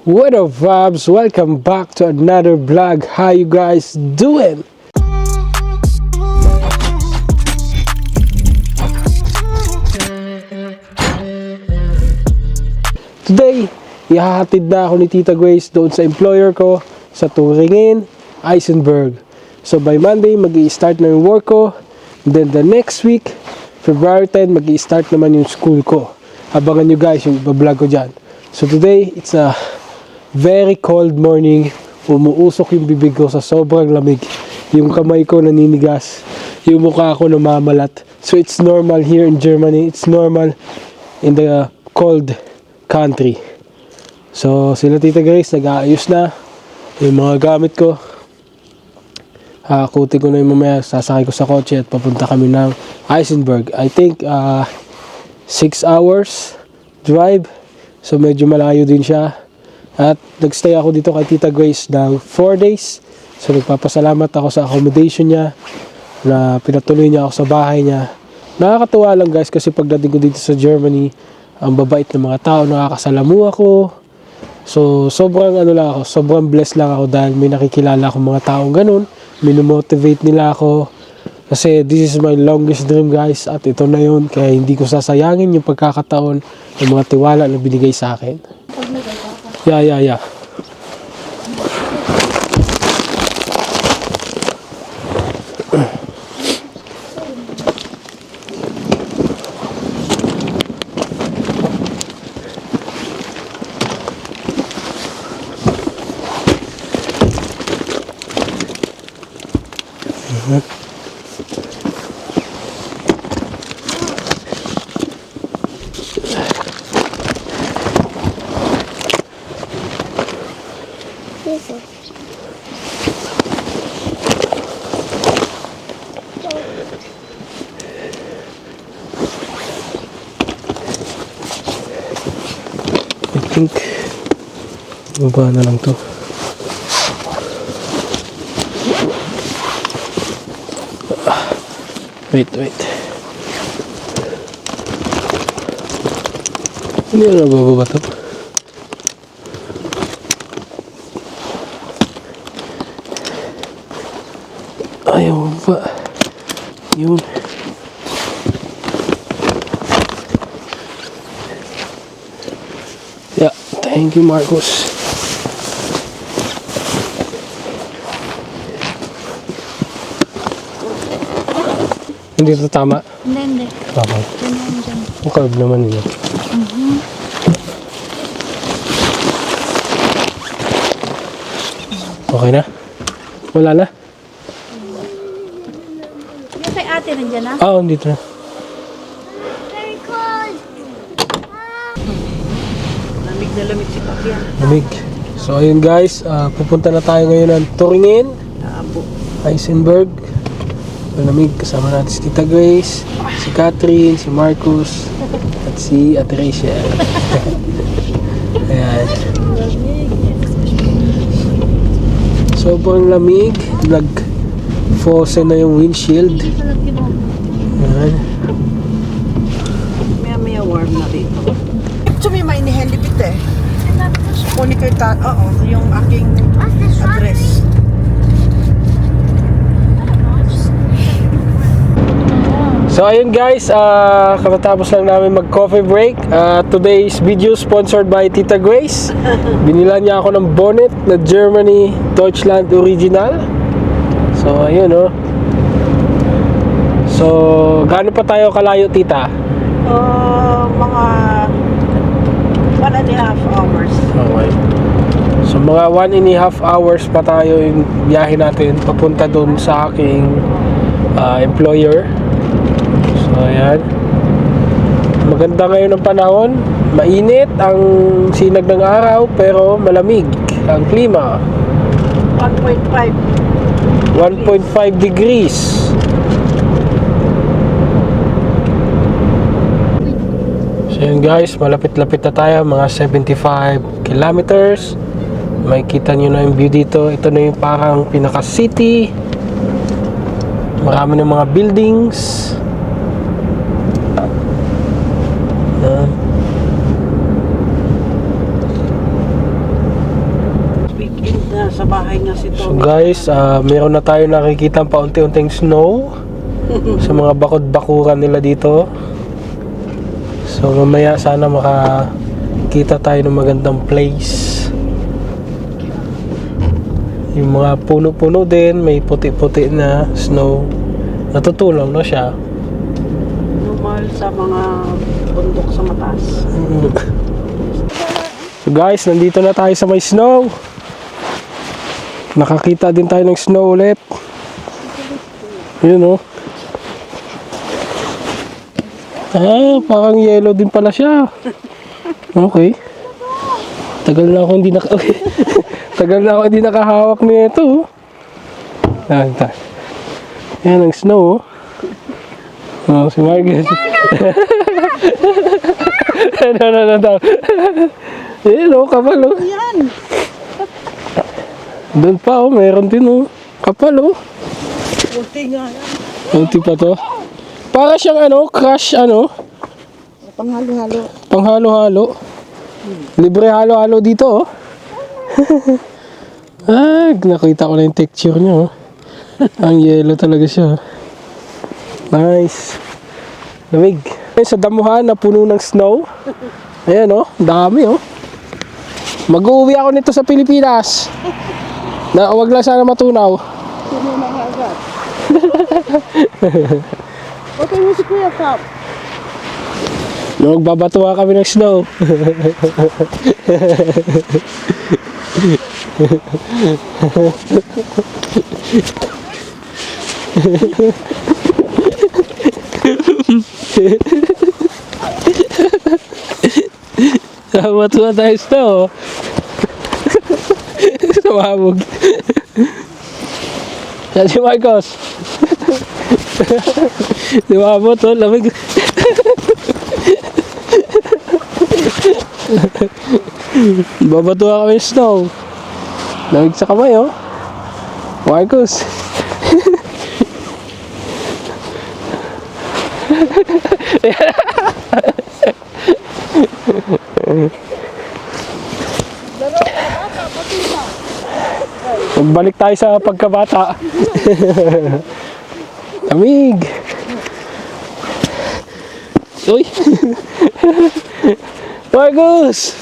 What up, Vibes? Welcome back to another vlog. How you guys doing? Today, ihahatid na ako ni Tita Grace doon sa employer ko sa Turingin, Eisenberg. So by Monday, mag-i-start na yung work ko. Then the next week, February 10, mag-i-start naman yung school ko. Abangan nyo guys yung vlog ko dyan. So today, it's a very cold morning. Umuusok yung bibig ko sa sobrang lamig. Yung kamay ko naninigas. Yung mukha ko namamalat. So it's normal here in Germany. It's normal in the cold country. So sila Tita Grace nag-aayos na yung mga gamit ko. Hakutin ko na yung mamaya. Sasakay ko sa kotse at papunta kami ng Eisenberg. I think 6 hours drive. So medyo malayo din siya. At nagstay ako dito kay Tita Grace ng 4 days. So nagpapasalamat ako sa accommodation niya na pinatuloy niya ako sa bahay niya. Nakakatuwa lang guys kasi pagdating ko dito sa Germany, ang babait ng mga tao, nakakasalamu ako. So sobrang sobrang blessed lang ako dahil may nakikilala akong mga taong ganun. Minomotivate nila ako. Kasi this is my longest dream guys at ito na yun. Kaya hindi ko sasayangin yung pagkakataon ng mga tiwala na binigay sa akin. Yeah. I think baba na lang to. Wait. Hindi na bababa to. Ayaw ba? Yun. Yeah, thank you Marcos. Hindi ito tama? Hindi. Okay. Ang curve naman yun. Okay na? Wala na? Yung kay ate nandiyan na? Oo, dito na. Very cold! Lamig na lamig si Pakya. Lamig. So ayun guys, pupunta na tayo ngayon ng Turingin, Eisenberg. Malamig, kasama natin si Tita Grace, si Catherine, si Marcus, at si Ate Rachel. Ayan. Sobrang lamig. Nag-froze na yung windshield. Ayan. Maya warm na dito. Actually, may inihelipit eh. Kunin ko yung aking address. So ayun guys, katatapos lang namin mag-coffee break. Today's video sponsored by Tita Grace. Binila niya ako ng bonnet na Germany Deutschland original. So ayun oh. So gaano pa tayo kalayo Tita? Mga 1.5 hours. Okay. So mga 1.5 hours pa tayo yung biyahe natin papunta doon sa aking employer. So ayan. Maganda ngayon ang panahon. Mainit ang sinag ng araw pero malamig ang klima. 1.5 degrees. So yun guys, malapit-lapit na tayo, mga 75 kilometers. Makikita nyo na yung view dito. Ito na yung parang pinaka-city. Marami ng mga buildings. Nasa bahay nga si So Tommy. guys, meron na tayo nakikita paunti-unting snow sa mga bakod-bakuran nila dito. So mamaya sana makakita tayo ng magandang place. Yung mga puno-puno din, may puti-puti na snow. Natutulaw na siya. Normal sa mga bundok sa mataas. So guys, nandito na tayo sa may snow. Nakakita din tayo ng snow ulit. Yun oh. Parang yellow din pala siya. Okay. Tagal na ako hindi tagal na ako hindi nakahawak nito. Yan ang snow. Oh, si Margaret. No. Yan oh, kapal oh. Yan! Doon pa oh, meron din oh. Kapal oh. Kunti nga yan. Kunti pa to. Para siyang crush Panghalo-halo. panghalo-halo. Libre halo-halo dito oh. Nakita ko na yung texture niya oh. Ang yellow talaga siya. Nice. Lamig. Sa damuhan na puno ng snow. Ayan oh, dami oh. Mag-uwi ako nito sa Pilipinas. Wag lang sana matunaw. Sino na agad? Okay mo si Kuya Kap. Magbabatuwa kami ng snow. Matuwa tayo snow. Sumabog. Yan si Marcos. Di ba mo to? Lamig. Babatuwa kami snow. Lamig sa kamay oh. Marcos. Magbalik tayo sa pagkabata. Lamig. Uy. Marcos.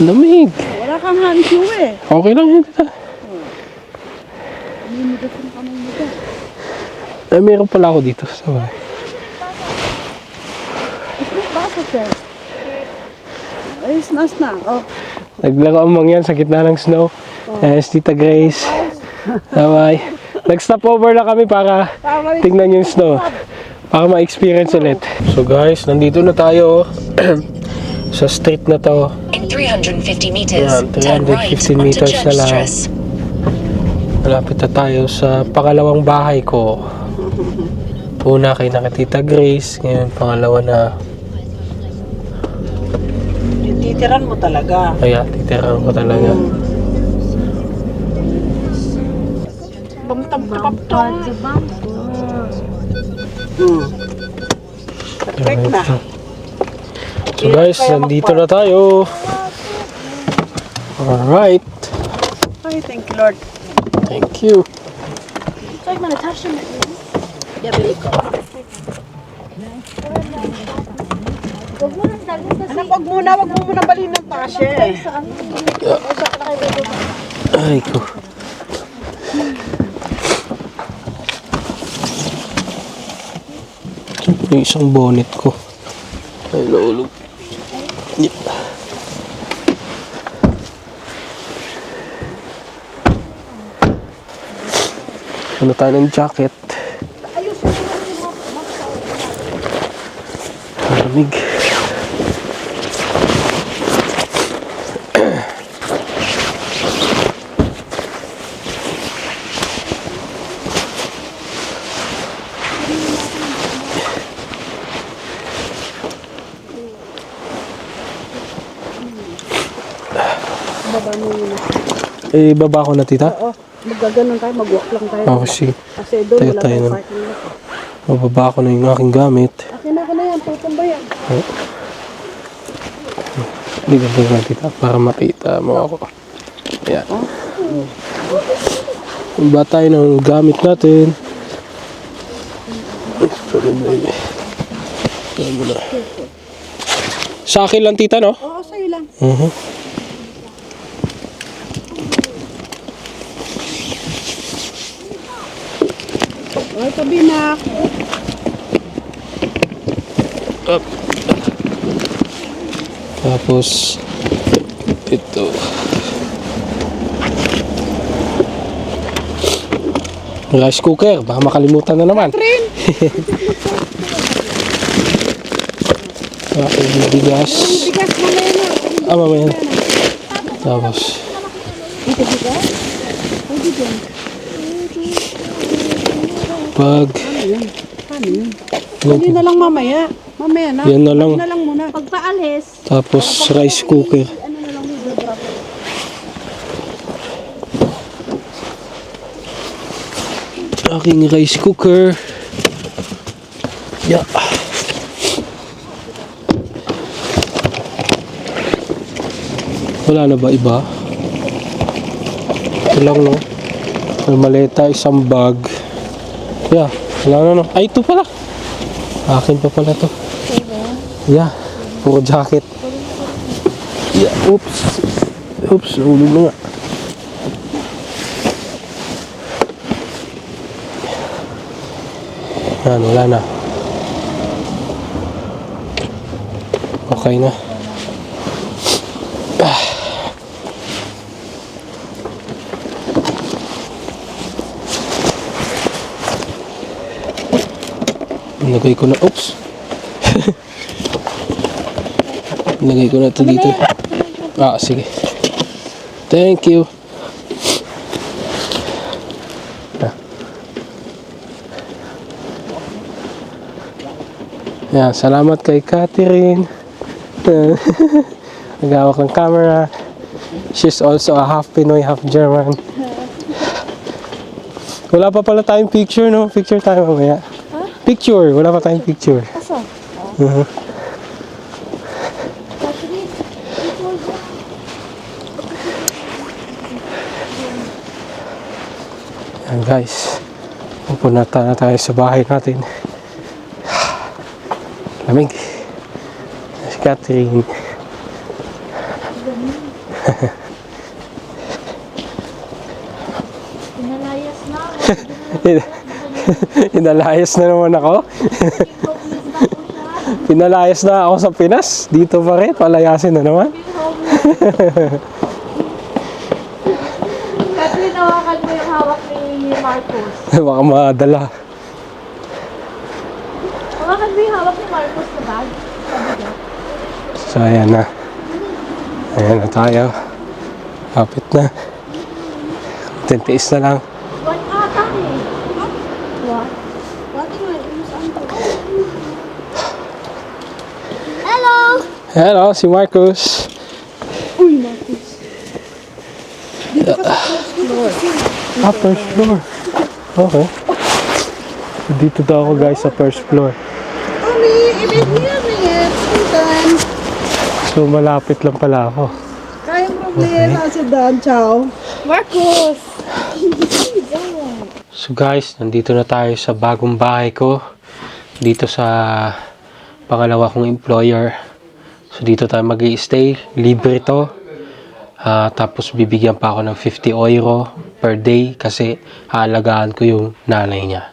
Lamig. Wala kang hansyo eh. Okay lang yun. Meron pala ako dito sa bahay. Baso sir. Ay, snas na. Oh. Naglaro ang mangyan sa gitna ng snow. Si Tita Grace. Bye. Nag-stop over na kami para tingnan yung snow. Para ma-experience ulit. So guys, nandito na tayo sa street na to. In 350 meters, Ayan, turn right 315 onto meters na lang. Church. Malapit na tayo sa pangalawang bahay ko. Una kay Tita Grace. Ngayon pangalawa na. Titiran mo talaga. Kaya titirahan ko talaga. Bamtam-taptong. Perfect na. So guys, nandito na tayo. Alright. Ay, thank you Lord. Thank you. Soll ich meine Tasche mitnehmen? Ja, bilig ko. Anak, wag mo muna balhin ng tashe. Ay ko. Yung isang bonnet ko. Ay, naulog. Ano tayo ng jacket? Malamig. Baba ko na tita? Oo, magaganon tayo, mag-walk lang tayo. Oh, sige. Kasi doon Tayo wala tayo tayong nun. parking lot. Mababa ko na yung aking gamit. Akin ako na yan, tutumbayan. Hindi ka ba kita para makita mo ako. Ayan. Ba tayo ng gamit natin. Sa akin lang tita, no? Oo, sa'yo lang. Ay, pabinak. Up. Tapos ito. Rice cooker, baka makalimutan na naman. Aking bigas. Bigas mo na yun. Mamaya na. Tapos pag Hindi na lang mamaya. Mamaya na. yan na lang. Hindi na lang muna. Pagpaalis, Tapos rice cooker. Aking rice cooker. Yeah. Wala na ba iba? Ito lang, no? May maleta, isang bag. Yeah. Wala na, no? Ay, ito pala. Akin pa pala to. Yeah. Puro jacket. Yeah. Oops. Oops. Nahulog na nga. Yan, wala na. Okay na. Nilagay ko na, oops. Nilagay ko na ito dito. Ah, sige. Thank you. Yan, salamat kay Catherine. Nagawak ng camera. She's also a half Pinoy, half German. Wala pa pala tayong picture, no? Picture tayo mamaya. Picture! Wala pa tayong picture. asa? Yan guys. Pupunta na tayo sa bahay natin. Lamig. Si Catherine. Pinalayas na. Pinalayas na naman ako. Pinalayas na ako sa Pinas. Dito pa rin. Palayasin na naman. Catherine, hawakan mo yung hawak ni Marcos. Baka madala. Hawakan mo yung hawak ni Marcos na bag. So ayan na. Ayan na tayo. Kapit na. Tintiis na lang. What ata eh? What? Hello! Hello, si Marcos. Uy, Marcos. Dito ka sa First floor. Okay. Dito daw ako guys sa first floor. Mami, ibig niya minutes. Sultan. So malapit lang pala ako. Kayang problema sa Dan. Ciao. Marcos! So guys, nandito na tayo sa bagong bahay ko. Dito sa pangalawa kong employer. So dito tayo mag-i-stay. Libre to. Tapos bibigyan pa ako ng 50 euro per day kasi haalagaan ko yung nanay niya.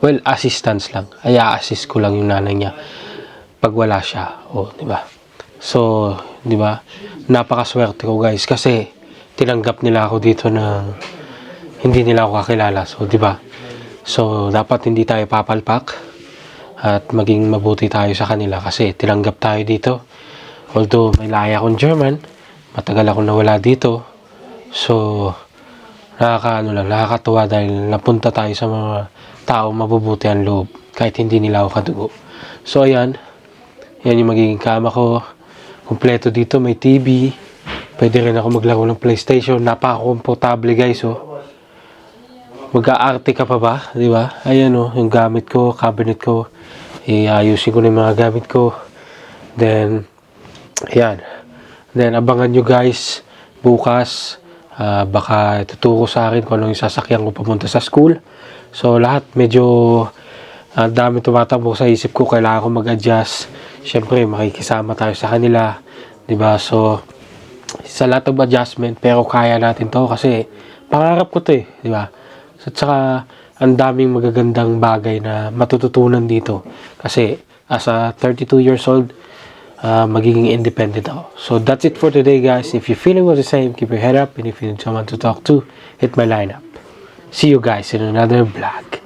Well, assistance lang. Ay, assist ko lang yung nanay niya pag wala siya. O, di ba? So, di ba? Napakaswerte ko guys kasi tinanggap nila ako dito ng hindi nila ako kakilala. So, di ba? So, dapat hindi tayo papalpak at maging mabuti tayo sa kanila kasi tinanggap tayo dito. Although may laya akong German, matagal akong nawala dito. So, nakakatuwa dahil napunta tayo sa mga tao mabubuti ang loob kahit hindi nila ako kadugo. So, ayan. Yan yung magiging kama ko. Kompleto dito, may TV. Pwede rin ako maglaro ng PlayStation. Napaka-komportable guys, oh. mag-aarte ka pa ba, di ba? Ayan o, yung gamit ko, cabinet ko. Iayusin ko na yung mga gamit ko. Then, ayan. Then, abangan nyo guys, bukas, baka tuturo sa akin kung ano yung sasakyan ko papunta sa school. So, lahat medyo dami tumatakbo sa isip ko. Kailangan ko mag-adjust. Siyempre, makikisama tayo sa kanila. Diba? So, sa lot of adjustment, pero kaya natin to kasi pangarap ko to eh. Diba? So, tsaka, ang daming magagandang bagay na matututunan dito. Kasi, as a 32 years old, magiging independent ako. So, that's it for today, guys. If you're feeling the same, keep your head up. And if you need someone to talk to, hit my line up. See you guys in another vlog.